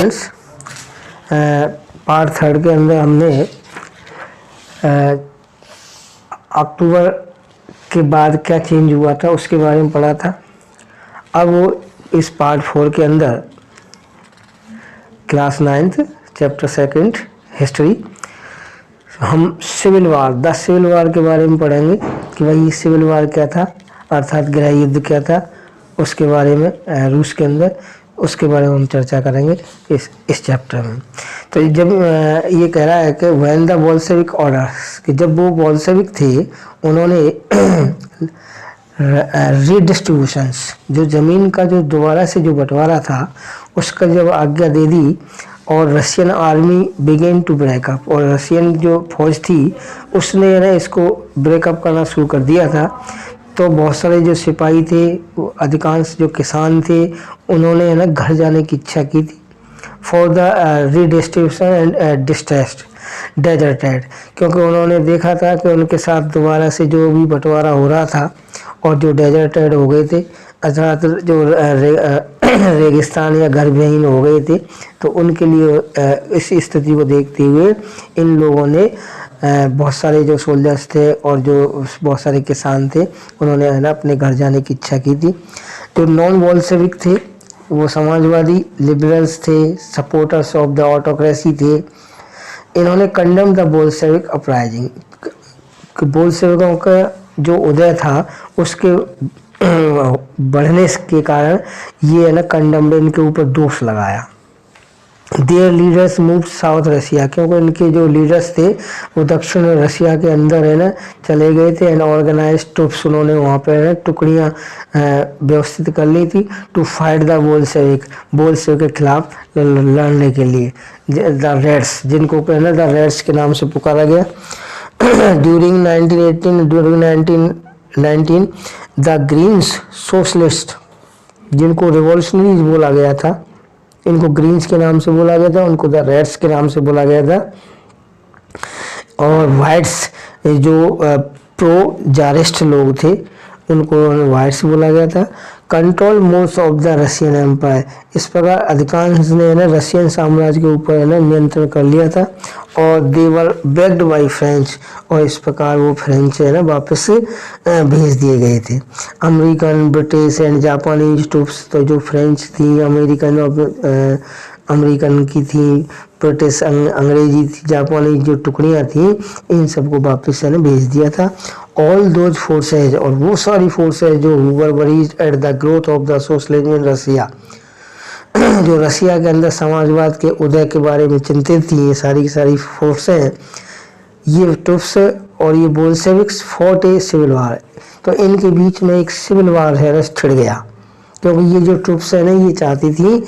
Students, part 3 के अंदर हमने अक्टूबर के बाद क्या चेंज हुआ था उसके बारे में पढ़ा था। अब वो इस पार्ट 4 के अंदर क्लास 9th चैप्टर 2 हिस्ट्री हम civil war, the civil war के बारे में पढ़ेंगे कि भाई सिविल वार क्या था, अर्थात गृह युद्ध क्या था, उसके बारे में रूस के अंदर, उसके बारे में हम चर्चा करेंगे इस चैप्टर में। तो जब ये कह रहा है कि व्हेन द बोल्शेविक ऑर्डर्स, कि जब वो बोल्शेविक थे उन्होंने रीडिस्ट्रीब्यूशंस, जो ज़मीन का जो दोबारा से जो बंटवारा था उसका जब आज्ञा दे दी और Russian army began to break up, और रशियन जो फौज थी उसने ना इसको ब्रेकअप करना शुरू कर दिया था। तो बहुत सारे जो सिपाही थे, अधिकांश जो किसान थे, उन्होंने ना घर जाने की इच्छा की थी for the redistribution and distressed deserted, क्योंकि उन्होंने देखा था कि उनके साथ दोबारा से जो भी बंटवारा हो रहा था और जो डेजर्टेड हो गए थे, अर्थात जो रेगिस्तान या घर विहीन हो गए थे, तो उनके लिए इस स्थिति को देखते हुए इन लोगों ने बहुत सारे जो सोल्जर्स थे और जो बहुत सारे किसान थे, उन्होंने है ना अपने घर जाने की इच्छा की थी। जो नॉन बोल्शेविक थे वो समाजवादी लिबरल्स थे, सपोर्टर्स ऑफ द ऑटोक्रेसी थे। इन्होंने कंडेम द बोल्शेविक अपराइजिंग, बोल्शेविकों का जो उदय था उसके बढ़ने के कारण ये है ना कंडेम्ड, इनके ऊपर दोष लगाया। There leaders move south Russia, क्योंकि इनके जो लीडर्स थे वो दक्षिण रशिया के अंदर है ना चले गए थे। एंड ऑर्गेनाइज ट्रुप्स, उन्होंने वहाँ पे टुकड़ियाँ व्यवस्थित कर ली थी to fight the Bolshevik, Bolshevik के खिलाफ लड़ने के लिए। द रेड्स, जिनको है ना द रेड्स के नाम से पुकारा गया। ड्यूरिंग 1919 द ग्रीन्स सोशलिस्ट, जिनको रिवॉल्यूशनरीज बोला गया था, इनको ग्रीन्स के नाम से बोला गया था, उनको द रेड्स के नाम से बोला गया था। और वाइट्स, जो प्रो जारिस्ट लोग थे, उनको वाइट्स बोला गया था। Control most of the Russian empire, इस प्रकार अधिकांश ने ना रशियन साम्राज्य के ऊपर है ना नियंत्रण कर लिया था। और दे वर बैक्ड बाय फ्रेंच, और इस प्रकार वो फ्रेंच है ना वापस भेज दिए गए थे। American, British and Japanese troops, तो जो फ्रेंच थी, अमेरिकन की थी, ब्रिटिश अंग्रेजी थी, जापानी जो टुकड़ियाँ थी, इन सबको वापस है ना भेज दिया था। ऑल दोज फोर्सेज, और वो सारी फोर्सेज जो were worries at the growth of the socialism in Russia, जो रशिया के अंदर समाजवाद के उदय के बारे में चिंतित थी, ये सारी की सारी फोर्सें, ये ट्रुप्स और ये Bolsheviks fought a civil war, तो इनके बीच में एक सिविल वार है छिड़ गया। क्योंकि ये जो ट्रुप्स है ना ये चाहती थी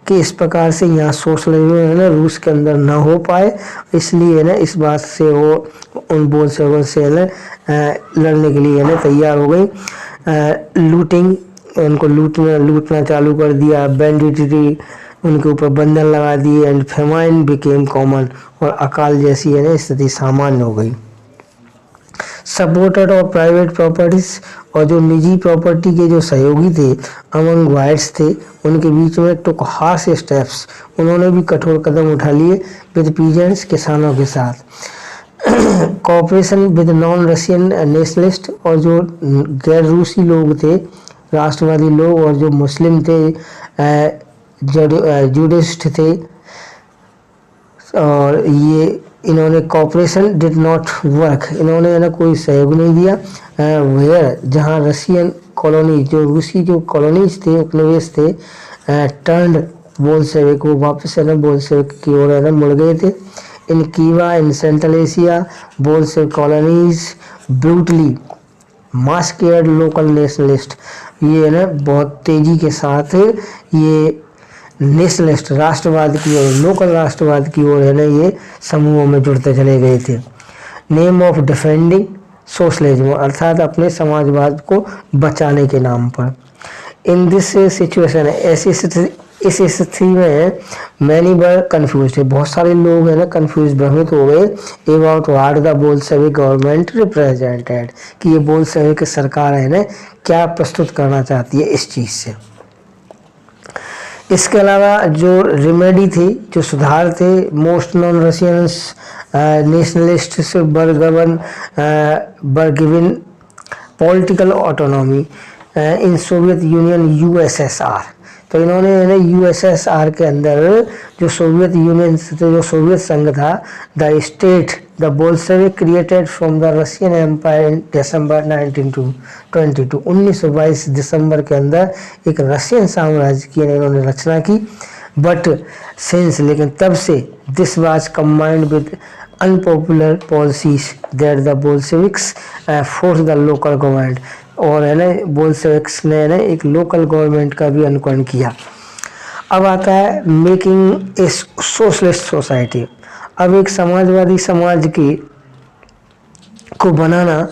कि इस प्रकार से यहाँ सोशलिज्म है ना रूस के अंदर ना हो पाए, इसलिए है ना इस बात से वो उन बोल्शेविकों से है ना लड़ने के लिए है ना तैयार हो गई। लूटिंग, उनको लूटना चालू कर दिया। बैंडिटरी, उनके ऊपर बंधन लगा दिए। एंड फेमाइन बिकेम कॉमन, और अकाल जैसी है ना स्थिति सामान्य हो गई। सपोर्टेड ऑफ प्राइवेट प्रॉपर्टीज, और जो निजी प्रॉपर्टी के जो सहयोगी थे अमंग वाइट्स थे, उनके बीच में टुक हार्श स्टेप्स, उन्होंने भी कठोर कदम उठा लिए विद पीजेंट्स, किसानों के साथ। Cooperation with non Russian nationalist, और जो गैर रूसी लोग थे, राष्ट्रवादी लोग, और जो मुस्लिम थे, जूडिस्ट थे, और ये इन्होंने कॉपरेशन डिड नॉट वर्क, इन्होंने है ना कोई सहयोग नहीं दिया। वेयर, जहाँ रशियन कॉलोनी, जो रूसी जो कॉलोनीज थे, उपनिवेश थे, टर्न्ड बोल्शेविक, वो वापस है ना बोल्शेविक की ओर है ना मुड़ गए थे। In Khiva, in Central Asia, Bolshevik colonies brutally massacred local nationalist, ये है ना बहुत तेजी के साथ ये नेशनलिस्ट, राष्ट्रवाद की ओर, लोकल राष्ट्रवाद की ओर है ना ये समूहों में जुड़ते चले गए थे। नेम ऑफ डिफेंडिंग सोशलिज्म, अर्थात अपने समाजवाद को बचाने के नाम पर। इन दिस सिचुएशन, ऐसी इस स्थिति में मैनी वर कन्फ्यूज, बहुत सारे लोग है ना कन्फ्यूज, भ्रमित हो गए about what the Bolshevik government represented, कि ये बोल्शेविक सरकार है ना क्या प्रस्तुत करना चाहती है इस चीज़ से। इसके अलावा जो रेमेडी थे, जो सुधार थे, most non Russians nationalist were given political autonomy in Soviet union USSR. तो इन्होंने यूएसएसआर के अंदर जो सोवियत यूनियन जो सोवियत संघ था, the state the Bolshevik created from the Russian Empire in December 1922 1922 दिसंबर के अंदर एक रशियन साम्राज्य की इन्होंने रचना की। बट सिंस लेकिन तब से this was combined with unpopular policies that the Bolsheviks force the local government. और है ना बोल्शेविक्स ने ना एक लोकल गवर्नमेंट का भी अनुकरण किया। अब आता है मेकिंग ए सोशलिस्ट सोसाइटी। अब एक समाजवादी समाज की को बनाना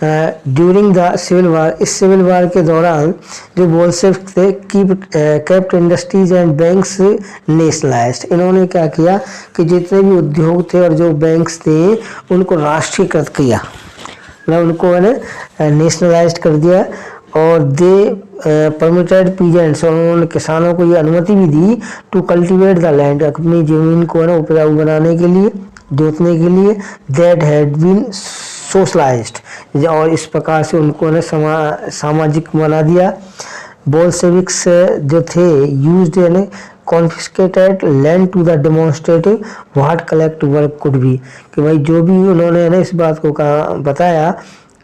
ड्यूरिंग द सिविल वार। इस सिविल वार के दौरान जो बोल्शेविक थे kept industries and banks nationalised. इन्होंने क्या किया कि जितने भी उद्योग थे और जो बैंक्स थे उनको राष्ट्रीयकृत किया, मतलब उनको मैंने नेशनलाइज्ड कर दिया। और दे परमिटेड पीजेंट्स, और उन्होंने किसानों को ये अनुमति भी दी टू कल्टिवेट द लैंड, अपनी जमीन को है ना उपजाऊ बनाने के लिए, जोतने के लिए। दैट हैड बीन सोशलाइज्ड, और इस प्रकार से उनको ने सामाजिक बना दिया। बोल्शेविक्स जो थे यूज्ड यानी confiscated land to the demonstrative what collective work could be, कि भाई जो भी उन्होंने ना इस बात को कहा बताया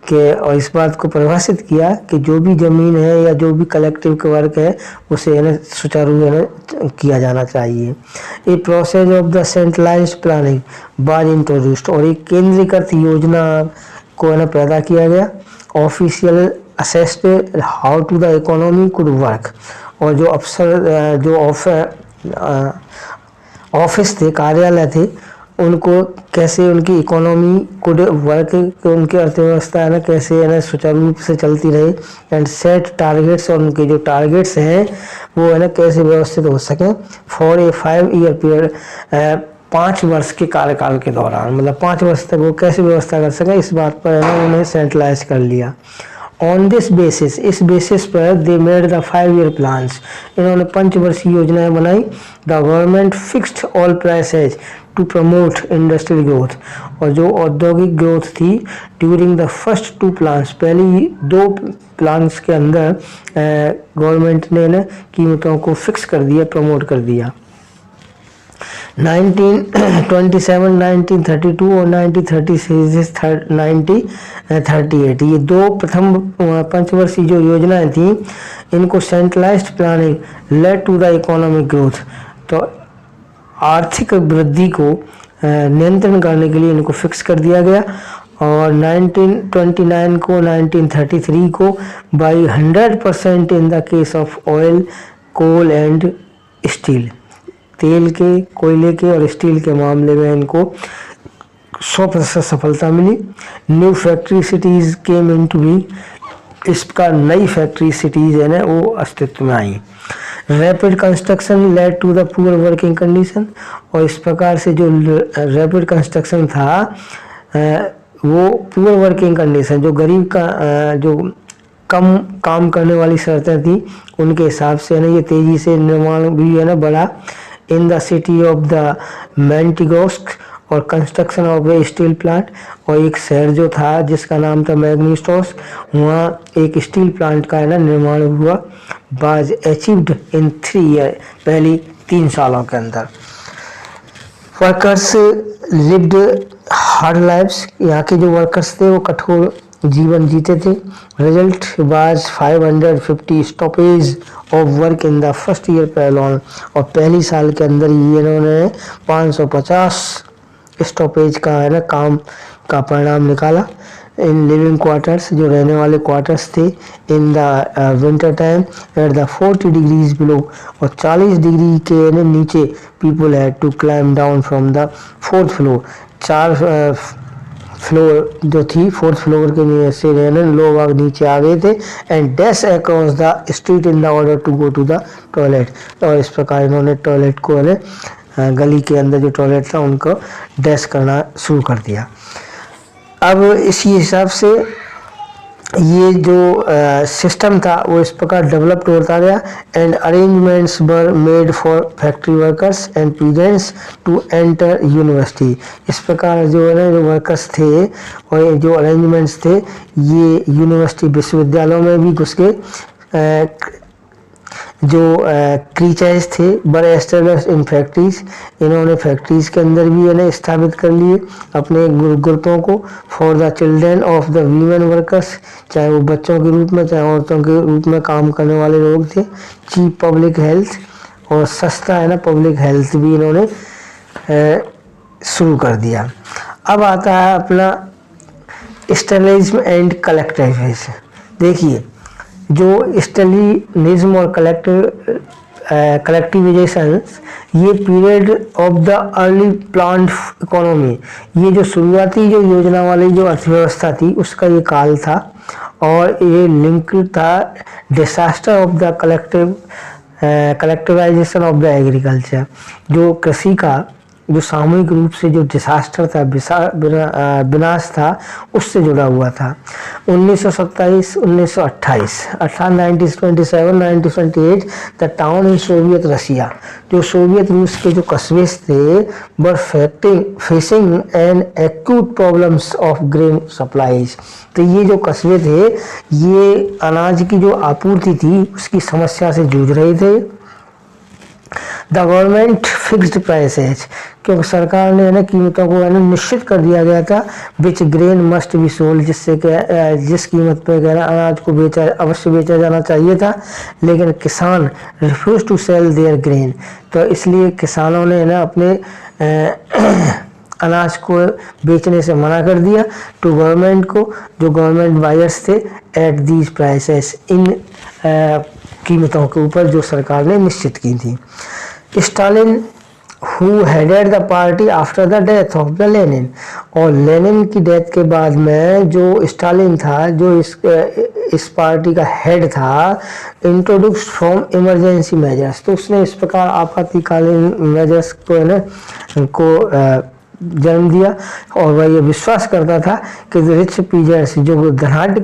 कि और इस बात को परिभाषित किया कि जो भी ज़मीन है या जो भी कलेक्टिव का वर्क है उसे है ना सुचारू है ना किया जाना चाहिए। A process of the centralised planning was introduced, और एक केंद्रीकृत योजना को है ना पैदा किया गया। Official assessed how to the economy could work, और जो अफसर जो ऑफिस थे, कार्यालय थे, उनको कैसे उनकी इकोनॉमी कुड वर्क, उनकी अर्थव्यवस्था है ना कैसे है ना सुचारू रूप से चलती रहे। एंड सेट टारगेट्स, और उनके जो टारगेट्स हैं वो है ना कैसे व्यवस्थित हो सकें। फॉर ए 5 ईयर पीरियड, 5 वर्ष के कार्यकाल के दौरान, मतलब 5 वर्ष तक वो कैसे व्यवस्था कर सकें, इस बात पर है ना उन्हें सेंट्रलाइज कर लिया। ऑन दिस बेसिस, इस बेसिस पर they made the 5 year plans, इन्होंने 5 वर्षीय योजनाएं बनाई। The government fixed all prices to promote industrial growth, और जो औद्योगिक ग्रोथ थी ड्यूरिंग द फर्स्ट 2 प्लान्स, पहली 2 प्लान्स के अंदर गवर्नमेंट ने ना कीमतों को फिक्स कर दिया, प्रमोट कर दिया। 1927, 1932 और 1936, 1938 ये 2 प्रथम पंचवर्षीय जो योजनाएं थी, इनको centralised planning led to the economic growth, तो आर्थिक वृद्धि को नियंत्रण करने के लिए इनको फिक्स कर दिया गया। और 1929 को 1933 को by 100% in the case of oil, coal and steel, तेल के, कोयले के और स्टील के मामले में इनको 100% सफलता मिली। New factory cities came into be, इसका नई फैक्ट्री सिटीज़ है ना वो अस्तित्व में आई। Rapid construction led to the poor working condition, और इस प्रकार से जो रैपिड कंस्ट्रक्शन था वो पुअर वर्किंग कंडीशन, जो गरीब का जो कम काम करने वाली शर्तें थी उनके हिसाब से है ना ये तेज़ी से निर्माण भी है ना बढ़ा। In the city of the Magnitogorsk, और construction of a steel plant, और एक शहर जो था जिसका नाम था मैग्निस्टोस, वहाँ एक स्टील प्लांट का है ना निर्माण हुआ। बाज अचीव्ड इन 3 ईयर, पहली 3 सालों के अंदर। वर्कर्स लिव्ड हार्ड लाइव्स, यहाँ के जो वर्कर्स थे वो कठोर जीवन जीते थे। Result was 550 stoppage of work in the first year पैलोन, और पहली साल के अंदर ही इन्होंने 550 स्टॉपेज का है ना काम का परिणाम निकाला। इन लिविंग क्वार्टर्स, जो रहने वाले क्वार्टर्स थे, in the winter time at the 40 degrees below, और 40 डिग्री के नीचे people had to climb down from the 4th floor. 4 floor जो थी 4th फ्लोर के नीचे रहने लोग नीचे आ गए थे। And dash across the street in the order to go to the toilet, और इस प्रकार इन्होंने टॉयलेट को है गली के अंदर जो टॉयलेट था उनको डैश करना शुरू कर दिया। अब इसी हिसाब से ये जो सिस्टम था वो इस प्रकार डेवलप्ड होता गया and arrangements were made for factory workers and peasants to enter university. इस प्रकार जो है ना जो वर्कर्स थे और ये जो अरेंजमेंट्स थे ये यूनिवर्सिटी विश्वविद्यालयों में भी घुस गए। जो क्रीचर्स थे बड़े एस्टेब्लिश इन फैक्ट्रीज, इन्होंने फैक्ट्रीज के अंदर भी इन्हें स्थापित कर लिए अपने ग्रुपों को। For the children of the women workers, चाहे वो बच्चों के रूप में चाहे औरतों के रूप में काम करने वाले लोग थे। चीप पब्लिक हेल्थ, और सस्ता है ना पब्लिक हेल्थ भी इन्होंने शुरू कर दिया। अब आता है अपना स्टेलिज्म एंड कलेक्टिविज्म। देखिए जो स्टेलिनिज्म और कलेक्टिविजेशन, ये period of the early planned economy, ये जो शुरुआती जो योजना वाली जो अर्थव्यवस्था थी उसका ये काल था और ये लिंक था disaster of the collectivisation of the agriculture. जो कृषि का जो सामूहिक रूप से जो डिसास्टर था, विनाश था, उससे जुड़ा हुआ था। 1927 1928 1927 1928 the town in Soviet Russia, जो सोवियत रूस के जो कस्बे थे were facing an acute problems of grain supplies. तो ये जो कस्बे थे ये अनाज की जो आपूर्ति थी उसकी समस्या से जूझ रहे थे। द गवर्नमेंट फिक्स्ड प्राइसेज, क्योंकि सरकार ने ना कीमतों को निश्चित कर दिया गया था। विच ग्रेन मस्ट बी सोल्ड, जिससे कि जिस कीमत पे अनाज को अवश्य बेचा जाना चाहिए था, लेकिन किसान refuse to sell their grain. तो इसलिए किसानों ने ना अपने अनाज को बेचने से मना कर दिया टू गवर्नमेंट को, जो गवर्नमेंट बायर्स थे, एट दीज प्राइसेस, इन कीमतों के ऊपर जो सरकार ने निश्चित की थी। Stalin who headed the party after the death of the Lenin, और लेनिन की डेथ के बाद में जो स्टालिन था जो इस पार्टी का हेड था, इंट्रोड्यूस्ड फ्रॉम इमरजेंसी मेजर्स, तो उसने इस प्रकार आपातकालीन मेजर्स को जन्म दिया। और वह ये विश्वास करता था कि रिच पीजेंट्स, जो धनाढ्य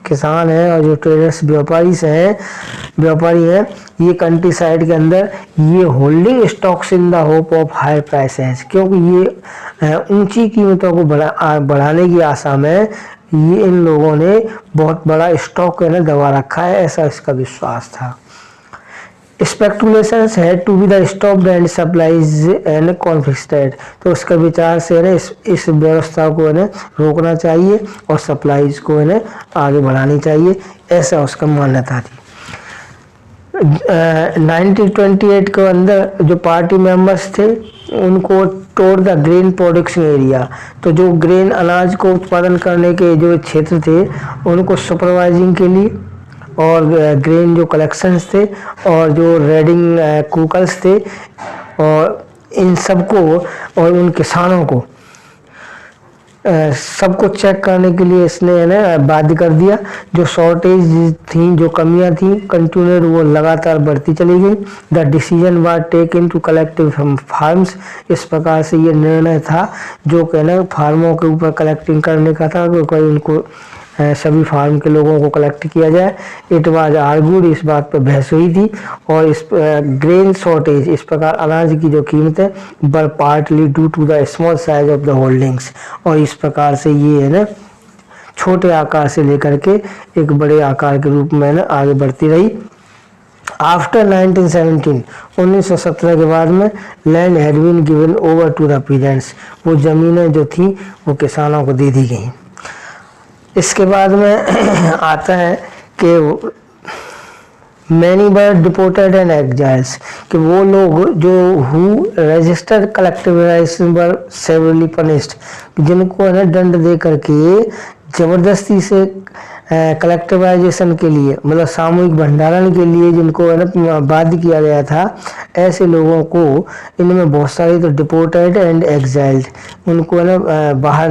किसान हैं और जो ट्रेडर्स व्यापारी हैं, ये कंट्री साइड के अंदर ये holding stocks in the hope of high prices, क्योंकि ये ऊंची कीमतों को बढ़ाने की आशा में ये इन लोगों ने बहुत बड़ा स्टॉक दबा रखा है, ऐसा इसका विश्वास था। Speculations had to be the stopped and supplies and confiscated, तो उसका विचार से इस व्यवस्था को रोकना चाहिए और सप्लाईज को आगे बढ़ानी चाहिए, ऐसा उसका मान्यता थी। 1928 के अंदर जो पार्टी मेंबर्स थे उनको टोर द ग्रेन प्रोडक्शन एरिया, तो जो ग्रेन अनाज को उत्पादन करने के जो क्षेत्र थे उनको सुपरवाइजिंग के लिए, और ग्रेन जो कलेक्शंस थे और जो रेडिंग कुकल्स थे, और इन सबको और उन किसानों को सबको चेक करने के लिए इसने बाध्य कर दिया। जो शॉर्टेज थी, जो कमियां थी कंटिन्यूड, वो लगातार बढ़ती चली गई। The decision was taken to collective farms, इस प्रकार से ये निर्णय था जो फार्मों के ऊपर कलेक्टिंग करने का था, कोई उनको सभी फार्म के लोगों को कलेक्ट किया जाए। इट वाज आर्गूड, इस बात पर बहस हुई थी। और इस ग्रेन शॉर्टेज, इस प्रकार अनाज की जो कीमतें बर partly due to the small size of the holdings, और इस प्रकार से ये छोटे आकार से लेकर के एक बड़े आकार के रूप में आगे बढ़ती रही। आफ्टर 1917 के बाद में land had been given over to the peasants, वो ज़मीनें जो थी वो किसानों को दे दी गई। इसके बाद में आता है कि मैनी वर डिपोर्टेड एंड एग्जाइल्स, कि वो लोग जो who registered collectivisation were severally punished, जिनको दंड दे करके ज़बरदस्ती से कलेक्टिवाइजेशन के लिए, मतलब सामूहिक भंडारण के लिए जिनको बाध्य किया गया था, ऐसे लोगों को इनमें बहुत सारे तो डिपोर्टेड एंड एग्जाइल्ड, उनको बाहर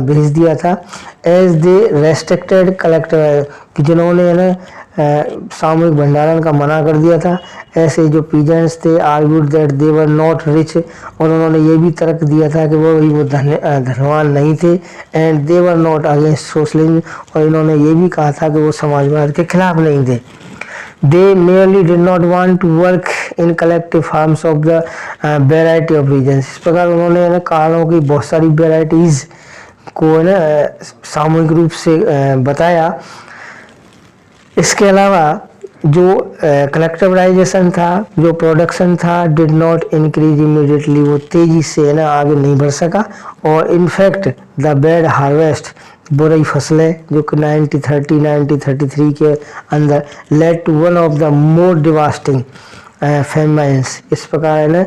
भेज दिया था। एज दे रेस्ट्रिक्टेड कलेक्टिव, जिन्होंने सामूहिक भंडारण का मना कर दिया था। ऐसे जो पीजेंट्स थे argued that they were not rich, और उन्होंने ये भी तर्क दिया था कि वो धनवान नहीं थे। And they were not against socialism, और इन्होंने ये भी कहा था कि वो समाजवाद के खिलाफ नहीं थे। They merely did not want to work in collective farms of the variety of regions। इस प्रकार उन्होंने ना कारणों की बहुत सारी वेराइटीज को ना सामूहिक रूप से बताया। इसके अलावा जो कलेक्टिवलाइजेशन था, जो प्रोडक्शन था, डिड नॉट इंक्रीज इमीडिएटली, वो तेजी से ना आगे नहीं बढ़ सका। और इनफैक्ट द बैड हार्वेस्ट, बुरी फसलें जो कि 1933 के अंदर led to one of the more devastating famines. इस प्रकार है ना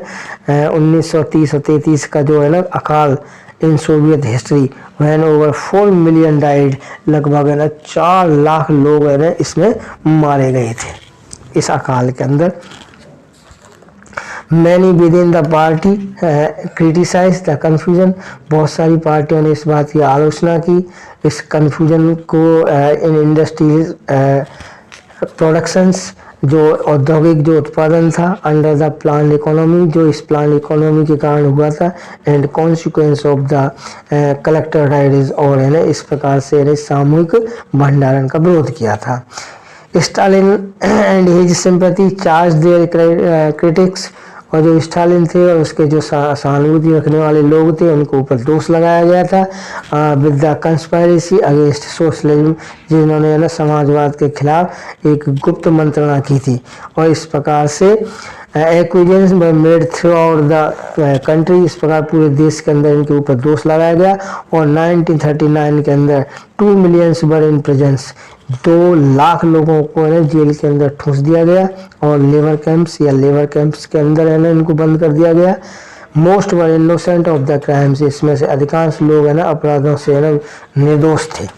1930 और 33 का जो है ना अकाल in Soviet history, when over 4 million died, लगभग है ना 4 लाख लोग है ना इसमें मारे गए थे इस अकाल के अंदर। Many within the party criticise the confusion, बहुत सारी पार्टियों ने इस बात की आलोचना की, इस कन्फ्यूजन को इन इंडस्ट्रीज प्रोडक्शंस, जो औद्योगिक जो उत्पादन था अंडर द प्लान इकोनॉमी, जो इस प्लान इकोनॉमी के कारण हुआ था। And consequence of the collector rights, और है ना इस प्रकार से सामूहिक भंडारण का विरोध किया था। Stalin and his sympathy charge their critics, और जो स्टालिन थे और उसके जो सहानुभूति रखने वाले लोग थे उनको ऊपर दोष लगाया गया था with the conspiracy against socialism, जिन्होंने ना समाजवाद के खिलाफ एक गुप्त मंत्रणा की थी। और इस प्रकार से acquisitions were made through out the country, इस प्रकार पूरे देश के अंदर इनके ऊपर दोष लगाया गया। और 1939 के अंदर 2 millions were in presence, 2 lakh लोगों को है जेल के अंदर ठूंस दिया गया, और लेबर कैंप्स के अंदर है ना इनको बंद कर दिया गया। Most were innocent of the crimes, इसमें से अधिकांश लोग है ना अपराधों से है ना निर्दोष थे।